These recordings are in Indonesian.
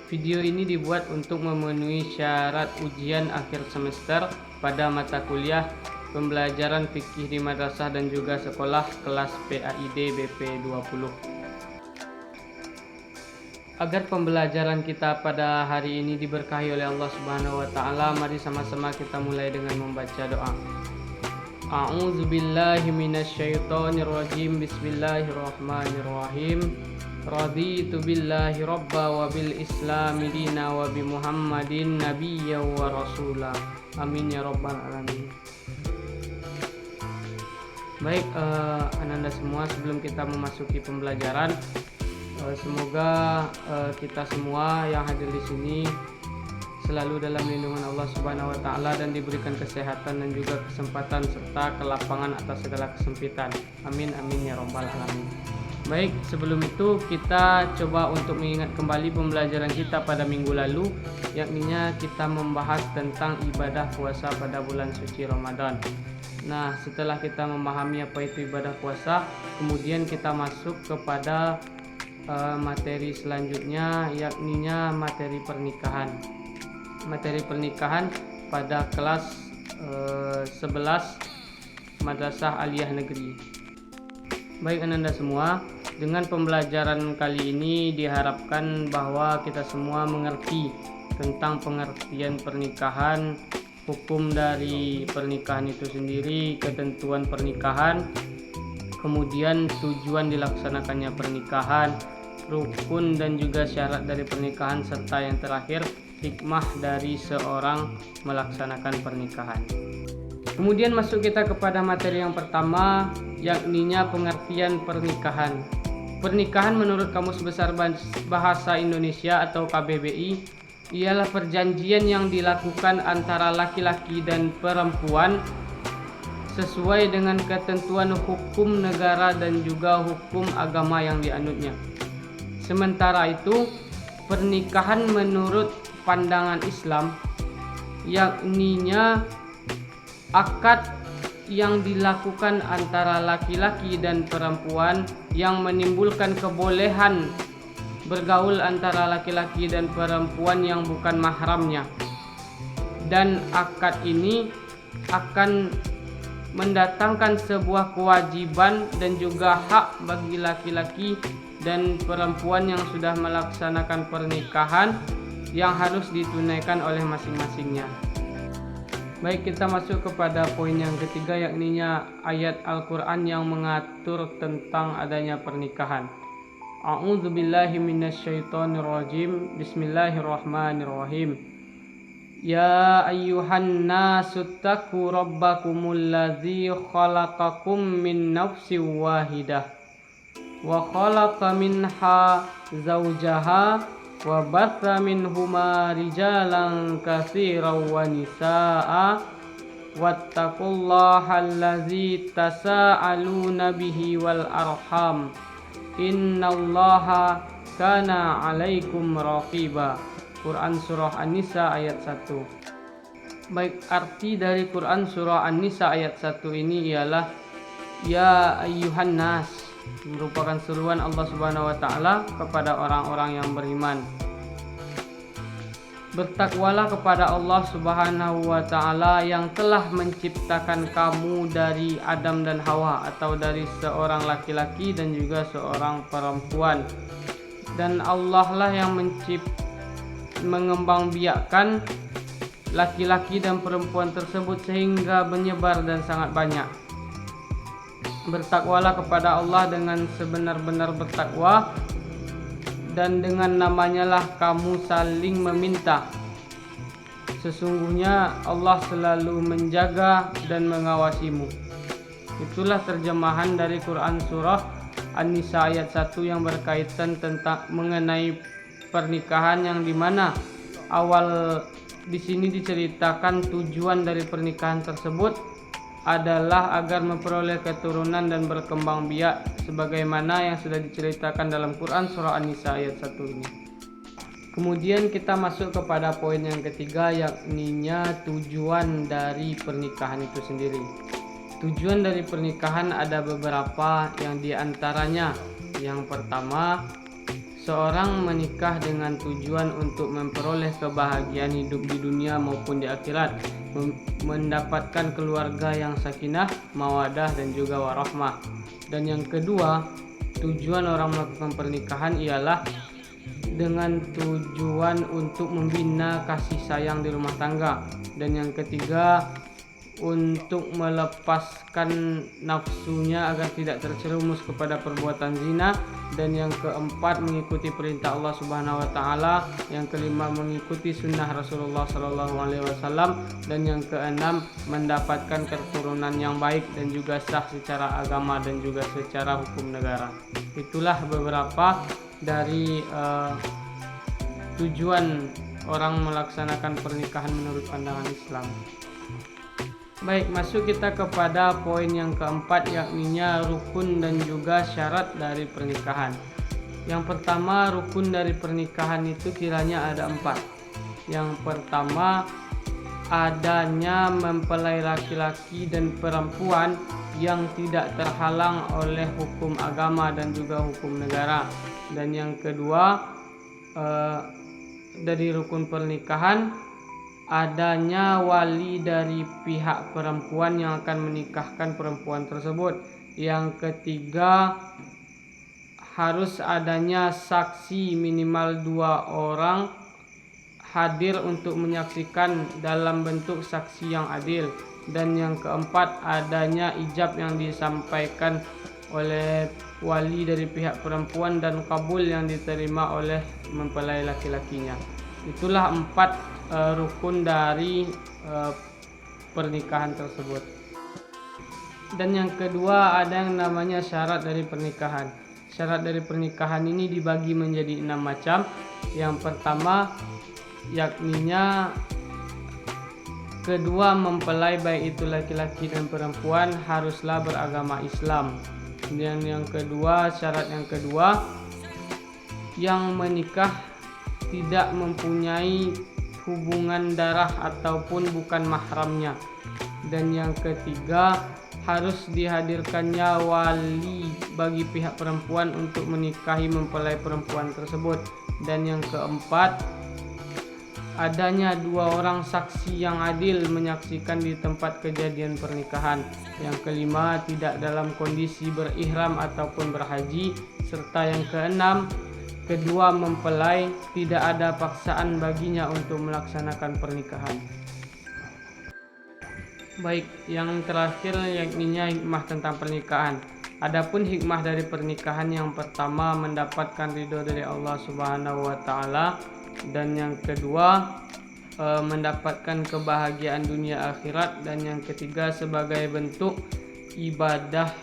Video ini dibuat untuk memenuhi syarat ujian akhir semester pada mata kuliah pembelajaran fikih di madrasah dan juga sekolah kelas PAID BP 20. Agar pembelajaran kita pada hari ini diberkahi oleh Allah Subhanahu wa taala, mari sama-sama kita mulai dengan membaca doa. A'udzubillahi minasyaitonirrajim. Bismillahirrahmanirrahim. Raditu billahi rabba wa bil islami dina wa bi Muhammadin nabiyya wa rasula. Amin ya rabbal alamin. Baik, ananda semua, sebelum kita memasuki pembelajaran, semoga kita semua yang hadir di sini selalu dalam lindungan Allah Subhanahu wa taala dan diberikan kesehatan dan juga kesempatan serta kelapangan atas segala kesempitan. Amin amin ya rabbal alamin. Baik, sebelum itu kita coba untuk mengingat kembali pembelajaran kita pada minggu lalu, yakninya kita membahas tentang ibadah puasa pada bulan suci Ramadan. Nah, setelah kita memahami apa itu ibadah puasa, kemudian kita masuk kepada materi selanjutnya, yakninya materi pernikahan. Materi pernikahan pada kelas 11 Madrasah Aliyah Negeri. Baik ananda semua, dengan pembelajaran kali ini diharapkan bahwa kita semua mengerti tentang pengertian pernikahan, hukum dari pernikahan itu sendiri, ketentuan pernikahan, kemudian tujuan dilaksanakannya pernikahan, rukun dan juga syarat dari pernikahan, serta yang terakhir hikmah dari seorang melaksanakan pernikahan. Kemudian masuk kita kepada materi yang pertama, yakninya pengertian pernikahan. Pernikahan menurut Kamus Besar Bahasa Indonesia atau KBBI ialah perjanjian yang dilakukan antara laki-laki dan perempuan sesuai dengan ketentuan hukum negara dan juga hukum agama yang dianutnya. Sementara itu, pernikahan menurut pandangan Islam yakninya akad yang dilakukan antara laki-laki dan perempuan yang menimbulkan kebolehan bergaul antara laki-laki dan perempuan yang bukan mahramnya, dan akad ini akan mendatangkan sebuah kewajiban dan juga hak bagi laki-laki dan perempuan yang sudah melaksanakan pernikahan yang harus ditunaikan oleh masing-masingnya. Baik, kita masuk kepada poin yang ketiga, yakninya ayat Al-Quran yang mengatur tentang adanya pernikahan. A'udzubillahi minasyaitonirrajim. Bismillahirrahmanirrahim. Ya ayyuhan nasu taqu rabbakumul ladzi khalaqakum min nafsin wahidah wa khalaqa minha zawjaha wa batha minhuma rijalan katsiran wa nisaa wattaqullaha allazi tasaaluna bihi wal arham innallaha kana 'alaikum raqiba. Quran Surah An-Nisa ayat 1. Baik, arti dari Quran Surah An-Nisa ayat 1 ini ialah Ya ayyuhan nas, merupakan seruan Allah Subhanahu wa taala kepada orang-orang yang beriman. Bertakwalah kepada Allah Subhanahu wa taala yang telah menciptakan kamu dari Adam dan Hawa, atau dari seorang laki-laki dan juga seorang perempuan. Dan Allah lah yang mengembangbiakkan laki-laki dan perempuan tersebut sehingga menyebar dan sangat banyak. Bertakwalah kepada Allah dengan sebenar-benar bertakwa, dan dengan namanya lah kamu saling meminta. Sesungguhnya Allah selalu menjaga dan mengawasimu. Itulah terjemahan dari Quran Surah An-Nisa ayat 1 yang berkaitan tentang mengenai pernikahan, yang dimana awal di sini diceritakan tujuan dari pernikahan tersebut adalah agar memperoleh keturunan dan berkembang biak sebagaimana yang sudah diceritakan dalam Quran Surah An-Nisa ayat 1 ini. Kemudian kita masuk kepada poin yang ketiga, yakninya tujuan dari pernikahan itu sendiri. Tujuan dari pernikahan ada beberapa, yang diantaranya yang pertama Seorang menikah dengan tujuan untuk memperoleh kebahagiaan hidup di dunia maupun di akhirat, mendapatkan keluarga yang sakinah, mawadah dan juga warahmah. Dan yang kedua, tujuan orang melakukan pernikahan ialah dengan tujuan untuk membina kasih sayang di rumah tangga. Dan yang ketiga, untuk melepaskan nafsunya agar tidak terjerumus kepada perbuatan zina. Dan yang keempat, mengikuti perintah Allah Subhanahu wa taala. Yang kelima, mengikuti sunnah Rasulullah sallallahu alaihi wasallam. Dan yang keenam, mendapatkan keturunan yang baik dan juga sah secara agama dan juga secara hukum negara. Itulah beberapa dari tujuan orang melaksanakan pernikahan menurut pandangan Islam. Baik, masuk kita kepada poin yang keempat, yakninya rukun dan juga syarat dari pernikahan. Yang pertama, rukun dari pernikahan itu kiranya ada 4. Yang pertama, adanya mempelai laki-laki dan perempuan yang tidak terhalang oleh hukum agama dan juga hukum negara. Dan yang kedua, dari rukun pernikahan, adanya wali dari pihak perempuan yang akan menikahkan perempuan tersebut. Yang ketiga, harus adanya saksi minimal 2 orang hadir untuk menyaksikan dalam bentuk saksi yang adil. Dan yang keempat, adanya ijab yang disampaikan oleh wali dari pihak perempuan dan kabul yang diterima oleh mempelai laki-lakinya. Itulah 4 rukun dari pernikahan tersebut. Dan yang kedua, ada yang namanya syarat dari pernikahan. Syarat dari pernikahan ini dibagi menjadi 6 macam. Yang pertama, yakninya kedua mempelai, baik itu laki-laki dan perempuan, haruslah beragama Islam. Dan yang kedua, syarat yang kedua, yang menikah tidak mempunyai hubungan darah ataupun bukan mahramnya. Dan yang ketiga, harus dihadirkannya wali bagi pihak perempuan untuk menikahi mempelai perempuan tersebut. Dan yang keempat, adanya 2 orang saksi yang adil menyaksikan di tempat kejadian pernikahan. Yang kelima, tidak dalam kondisi berihram ataupun berhaji. Serta yang keenam, kedua mempelai tidak ada paksaan baginya untuk melaksanakan pernikahan. Baik, yang terakhir yakninya hikmah tentang pernikahan. Adapun hikmah dari pernikahan, yang pertama mendapatkan ridho dari Allah Subhanahu wa taala, dan yang kedua mendapatkan kebahagiaan dunia akhirat, dan yang ketiga sebagai bentuk ibadah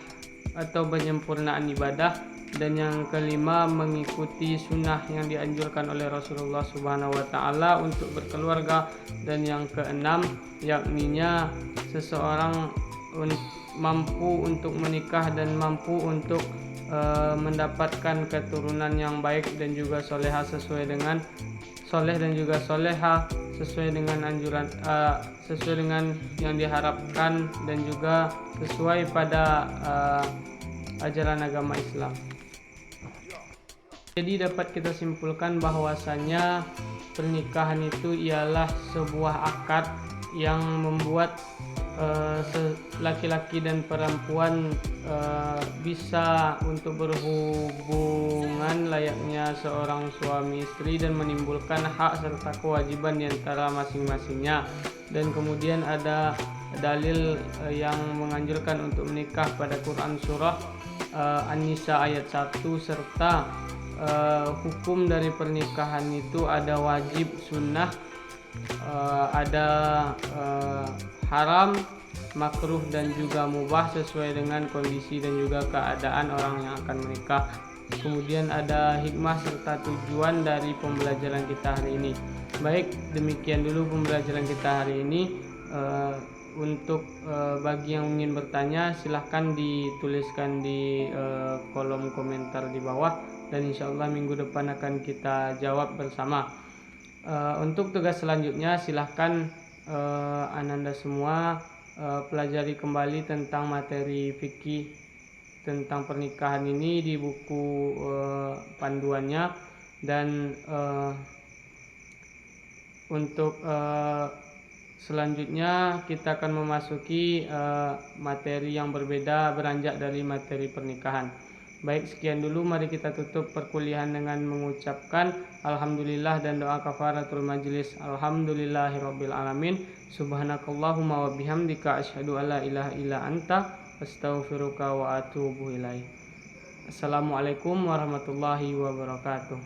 atau penyempurnaan ibadah, dan yang kelima mengikuti sunnah yang dianjurkan oleh Rasulullah Subhanahu wa taala untuk berkeluarga, dan yang keenam yakninya seseorang mampu untuk menikah dan mampu untuk mendapatkan keturunan yang baik dan juga soleha sesuai dengan soleh dan juga soleha sesuai dengan anjuran sesuai dengan yang diharapkan dan juga sesuai pada ajaran agama Islam. Jadi dapat kita simpulkan bahwasanya pernikahan itu ialah sebuah akad yang membuat laki-laki dan perempuan bisa untuk berhubungan layaknya seorang suami istri dan menimbulkan hak serta kewajiban di antara masing-masingnya. Dan kemudian ada dalil yang menganjurkan untuk menikah pada Quran surah An-Nisa ayat 1, serta hukum dari pernikahan itu ada wajib, sunnah, ada haram, makruh dan juga mubah sesuai dengan kondisi dan juga keadaan orang yang akan menikah. Kemudian ada hikmah serta tujuan dari pembelajaran kita hari ini. Baik, demikian dulu pembelajaran kita hari ini. Untuk bagi yang ingin bertanya, silahkan dituliskan di kolom komentar di bawah, dan insyaallah minggu depan akan kita jawab bersama. Untuk tugas selanjutnya, silahkan ananda semua pelajari kembali tentang materi fikih tentang pernikahan ini di buku panduannya. Dan untuk selanjutnya kita akan memasuki materi yang berbeda, beranjak dari materi pernikahan. Baik, sekian dulu, mari kita tutup perkuliahan dengan mengucapkan alhamdulillah dan doa kafaratul majlis. Alhamdulillahirabbil alamin. Subhanakallahumma wa bihamdika asyhadu alla ilaha illa anta astaghfiruka wa atubu ilaik. Assalamualaikum warahmatullahi wabarakatuh.